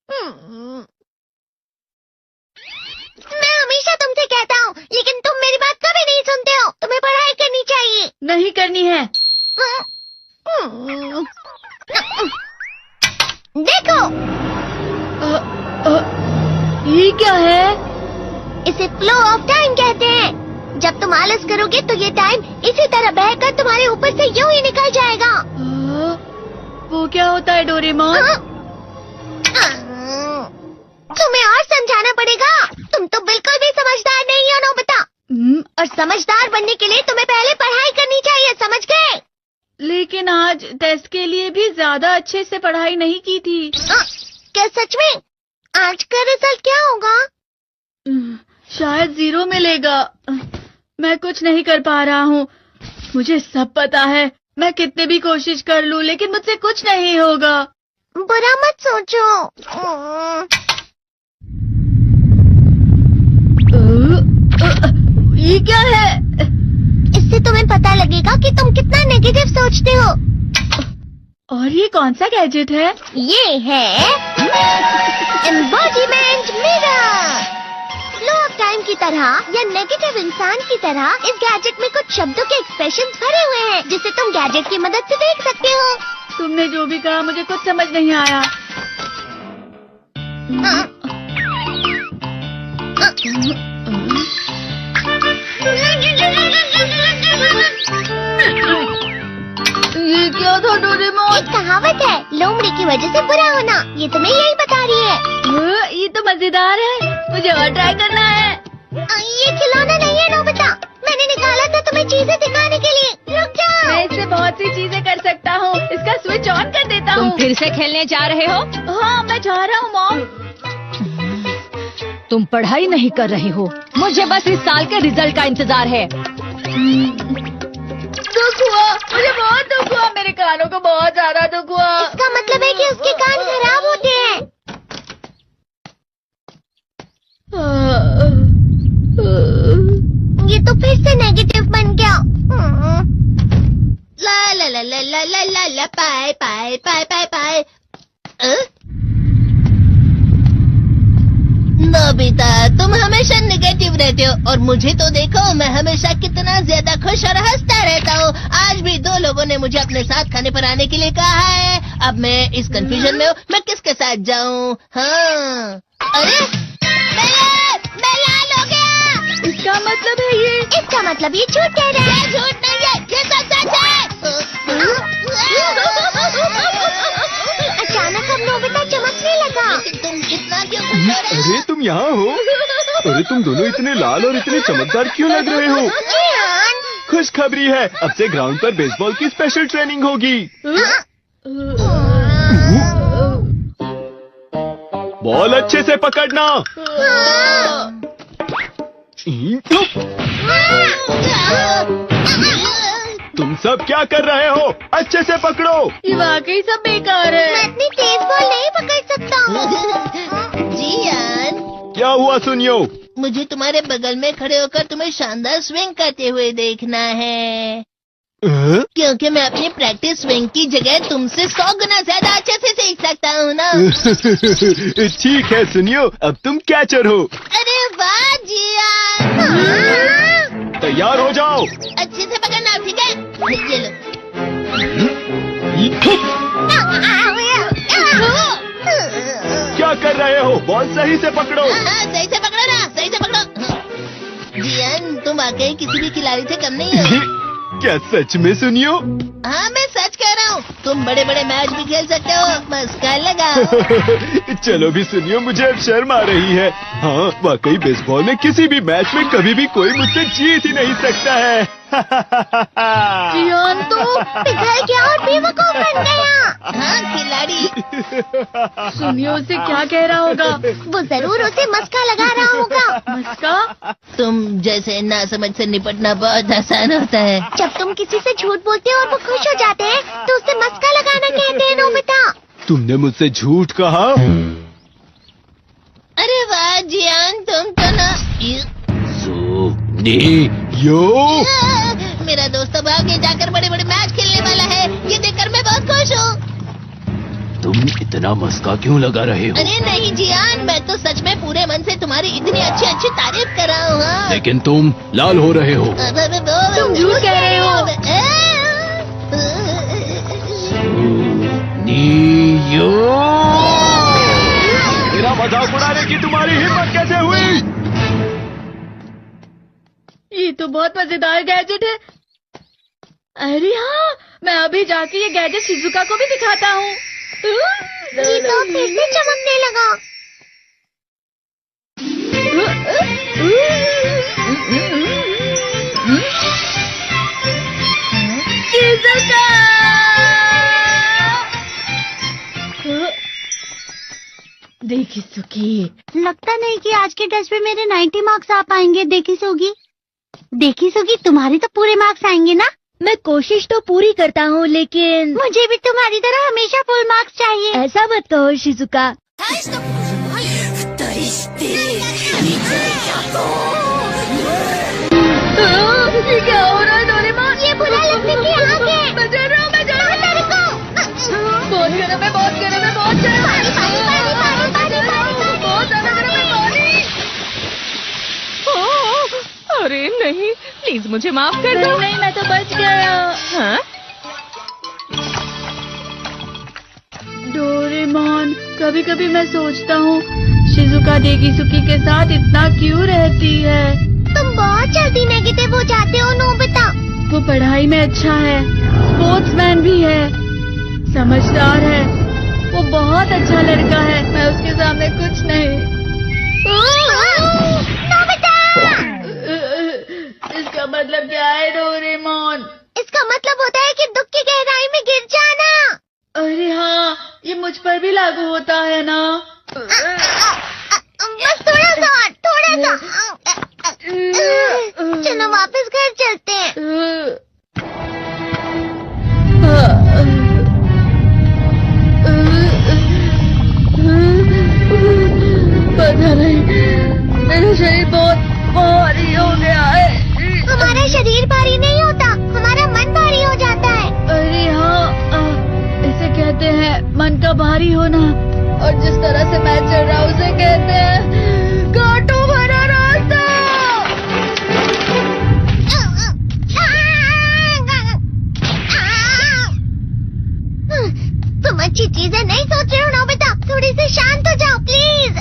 मैं हमेशा तुमसे कहता हूँ, लेकिन तुम मेरी बात कभी नहीं सुनते हो। तुम्हें पढ़ाई करनी चाहिए। नहीं करनी है। देखो, ये क्या है? इसे फ्लो ऑफ टाइम कहते हैं। जब तुम आलस करोगे तो ये टाइम इसी तरह बहकर तुम्हारे ऊपर से यूं ही निकल जाएगा। वो क्या होता है डोरेमोन? तुम्हें और समझाना पड़ेगा। तुम तो बिल्कुल भी समझदार नहीं हो नोबिता। और समझदार बनने के लिए तुम्हें पहले पढ़ाई करनी चाहिए, समझ गए? लेकिन आज टेस्ट के लिए भी ज्यादा अच्छे से पढ़ाई नहीं की थी। क्या सच में? आज का रिजल्ट क्या होगा? शायद 0 मिलेगा। मैं कुछ नहीं कर पा रहा हूँ। मुझे सब पता है। मैं कितने भी कोशिश कर लूँ, लेकिन मुझसे कुछ नहीं होगा। बुरा मत सोचो। ये क्या है? इससे तुम्हें पता लगेगा कि तुम कितना नेगेटिव सोचते हो। और ये कौन सा गैजेट है? ये है embodiment mirror. Flow of time की तरह या नेगेटिव इंसान की तरह इस गैजेट में कुछ शब्दों के एक्सप्रेशंस भरे हुए हैं, जिसे तुम गैजेट की मदद से देख सकते हो। तुमने जो भी कहा मुझे कुछ समझ नहीं आया। ये क्या था डोरेमोन? एक कहावत है, लोमड़ी की वजह से बुरा होना। ये तुम्हें यही बता रही है। ये तो मजेदार है। मुझे और ट्राई करना है। ये खिलौना नहीं है नोबिता। मैंने निकाला था तुम्हें चीजें दिखाने के लिए। रुक जाओ। मैं इससे बहुत सी चीजें कर सकता हूँ। इसका स्विच ऑन कर देता हूँ। तुम फिर से खेलने जा रहे हो? हाँ, मैं जा रहा हूँ मॉम। तुम पढ़ाई नहीं कर रहे हो। मुझे बस इस साल के रिजल्ट का इंतजार है। दुख हुआ, मुझे बहुत दुख हुआ। मेरे कानों को बहुत ज्यादा दुख हुआ। इसका मतलब है कि उसके कान खराब होते हैं। ये तो फिर से नेगेटिव बन गया। ला ला ला ला ला ला ला ला पाए पाए पाए पाए पाए। नोबिता, तुम हमेशा नेगेटिव रहते हो और मुझे तो देखो, मैं हमेशा कितना ज्यादा खुश और हंसता रहता हूँ। आज भी 2 लोगों ने मुझे अपने साथ खाने पर आने के लिए कहा है। अब मैं इस कंफ्यूजन में हूँ, मैं किसके साथ जाऊँ? हाँ, अरे मैं लाल हो गया। इसका मतलब है ये? इसका मतलब ये झूठ कह रहा है। झूठ नहीं है, ये सब सच है। अचानक अब नोबिता चमकने लगा। तुम इतना क्यों खुश हो रहे हो? अरे तुम यहाँ हो? अरे तुम दोनों इतने लाल और इतने चमकदार क्यों लग रहे हो? खुशखबरी है, अब से ग्राउंड पर बेसबॉल की स्पेशल ट्रेनिंग होगी। बॉल अच्छे से पकड़ना। तुम सब क्या कर रहे हो? अच्छे से पकड़ो। ये वाकई सब बेकार है। मैं इतनी तेज बॉल नहीं पकड़ सकता हूँ। जियान, क्या हुआ सुनियो? मुझे तुम्हारे बगल में खड़े होकर तुम्हें शानदार स्विंग करते हुए देखना है। क्योंकि मैं अपनी प्रैक्टिस स्विंग की जगह तुमसे 100 गुना ज्यादा अच्छे से सीख सकता हूँ ना। ठीक है सुनियो, अब तुम कैचर हो। अरे वाह जियान। तैयार हो जाओ। अच्छे से पकड़ना, ठीक है? ये लो। क्या कर रहे हो? बॉल सही से पकड़ो। सही से पकड़ो ना, सही से पकड़ो। जियान, तुम वाकई किसी भी खिलाड़ी से कम नहीं हो। क्या सच में सुनियो? हाँ, मैं सच कह रहा हूँ। तुम बड़े बड़े मैच भी खेल सकते हो। मस्का लगाओ। चलो भी सुनियो, मुझे अब शर्म आ रही है। हाँ, वाकई बेसबॉल में किसी भी मैच में कभी भी कोई मुझसे जीत ही नहीं सकता है। जियान तो पिघल गया और बेवकूफ बन गया। हाँ, खिलाड़ी। सुनियो उसे क्या कह रहा होगा? वो जरूर उसे मस्का लगा रहा होगा। मस्का? तुम जैसे नासमझ से निपटना बहुत आसान होता है। जब तुम किसी से झूठ बोलते हो और वो खुश हो जाते हैं, तो उसे मस्का लगाना कहते हैं नोबिता। तुमने मुझसे झूठ कहा? अरे वाह जियान, तुम तो ना। यो मेरा दोस्त अब आगे जाकर बड़े बड़े मैच खेलने वाला है। ये देखकर मैं बहुत खुश हूँ। तुम इतना मस्का क्यों लगा रहे हो? अरे नहीं जियान, मैं तो सच में पूरे मन से तुम्हारी इतनी अच्छी अच्छी तारीफ कर रहा हूँ। हाँ। लेकिन तुम लाल हो रहे हो। तुम झूठ कह रहे हो। नियो, मेरा मजाक उड़ाने की तुम्हारी हिम्मत कैसे हुई? ये तो बहुत मजेदार गैजेट है। अरे हाँ, मैं अभी जाके ये गैजेट शिजुका को भी दिखाता हूँ। ये तो फिर से चमकने लगा। शिजुका! देखी सुखी, लगता नहीं कि आज के टेस्ट में मेरे 90 मार्क्स आ पाएंगे। देखी सोगी तुम्हारे तो पूरे मार्क्स आएंगे ना? मैं कोशिश तो पूरी करता हूँ, लेकिन मुझे भी तुम्हारी तरह हमेशा फुल मार्क्स चाहिए। ऐसा मत कहो शिजुका। ये क्या हो रहा है डोरेमोन? ये बुरा लगने की आग है। मैं डर रहा हूँ, मैं डर रहा हूँ। बहुत गर्म है, बहुत गर्म है, बहुत गर्म है। बहुत ज्यादा गर्म है पानी। अरे नहीं, प्लीज मुझे माफ कर दो। नहीं, मैं तो बच गया। हाँ? डोरेमोन, कभी कभी मैं सोचता हूँ शिजुका देगीसुकी के साथ इतना क्यों रहती है। तुम बहुत जल्दी नेगेटिव हो जाते हो नोबिता। वो पढ़ाई में अच्छा है, स्पोर्ट्समैन भी है, समझदार है, वो बहुत अच्छा लड़का है। मैं उसके सामने कुछ नहीं। नोबिता! इसका मतलब क्या है डोरेमोन? इसका मतलब होता है कि दुख की गहराई में गिर जाना। अरे हाँ, ये मुझ पर भी लागू होता है ना। बस थोड़ा सा। चलो वापस घर चलते हैं। पता नहीं, मेरा शरीर बहुत भारी हो गया है। हमारा शरीर भारी नहीं होता, हमारा मन भारी हो जाता है। अरे हाँ, इसे कहते हैं मन का भारी होना। और जिस तरह से मैं चल रहा हूँ उसे कहते हैं कांटों भरा रास्ता। तुम अच्छी चीजें नहीं सोच रहे हो नोबिता, थोड़ी सी शांत हो जाओ प्लीज।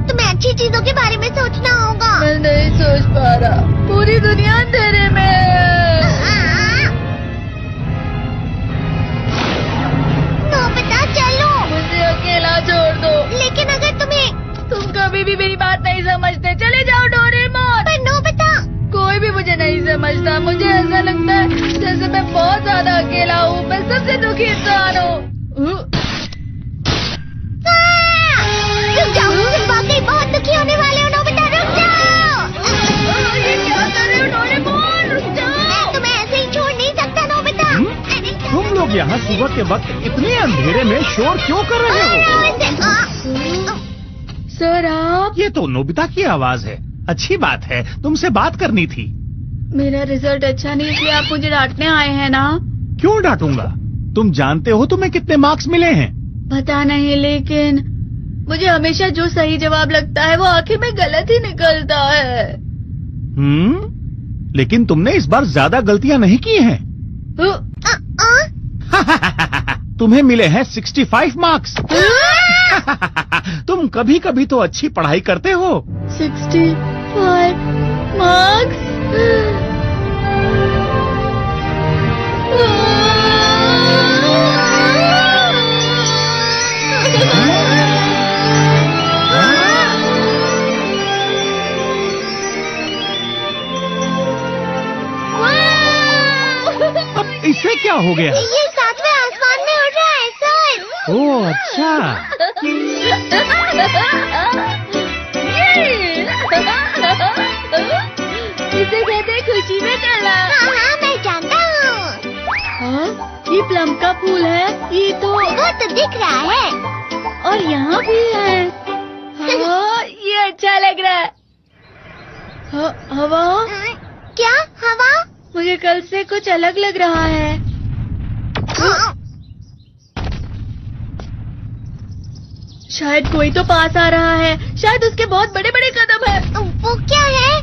तुम्हें अच्छी चीजों के बारे में सोचना होगा। मैं नहीं सोच पा रहा, पूरी दुनिया अंधेरे में है। नोबिता चलो। मुझे अकेला छोड़ दो। लेकिन अगर तुम कभी भी मेरी बात नहीं समझते, चले जाओ डोरेमोन। पर नोबिता, कोई भी मुझे नहीं समझता। मुझे ऐसा लगता है जैसे मैं बहुत ज्यादा अकेला हूँ, मैं सबसे दुखी इंसान हूँ। रुक जाओ, तुम वाकई बहुत दुखी होने वाले हो नोबिता, रुक जाओ। ये क्या कर रहे हो डोरेमोन? रुक जाओ। मैं तुम्हें ऐसे ही छोड़ नहीं सकता नोबिता। तुम लोग यहाँ सुबह के वक्त इतने अंधेरे में शोर क्यों कर रहे हो? सर आप? ये तो नोबिता की आवाज है। अच्छी बात है, तुमसे बात करनी थी। मेरा रिजल्ट अच्छा नहीं, इसलिए आप मुझे डांटने आए हैं ना? क्यों डांटूंगा? तुम जानते हो तुम्हें कितने मार्क्स मिले हैं? पता नहीं, लेकिन मुझे हमेशा जो सही जवाब लगता है वो आखिर में गलत ही निकलता है। लेकिन तुमने इस बार ज्यादा गलतियां नहीं की हैं। तुम्हें मिले हैं 65 मार्क्स। तुम कभी कभी तो अच्छी पढ़ाई करते हो। 65 मार्क्स? अब इससे क्या हो गया? ये 7वें आसमान में उड़ रहा है सर। ओह अच्छा। इसे कहते हैं खुशी में चलना। हाँ, मैं जानता हूँ। हाँ, ये प्लम का फूल है। ये तो वो तो दिख रहा है। और यहाँ भी है। हाँ, ये अच्छा लग रहा है। हवा? क्या हवा? मुझे कल से कुछ अलग लग रहा है। शायद कोई तो पास आ रहा है। शायद उसके बहुत बड़े बड़े कदम है। वो क्या है?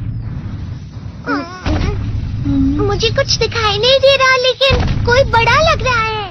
मुझे कुछ दिखाई नहीं दे रहा, लेकिन कोई बड़ा लग रहा है।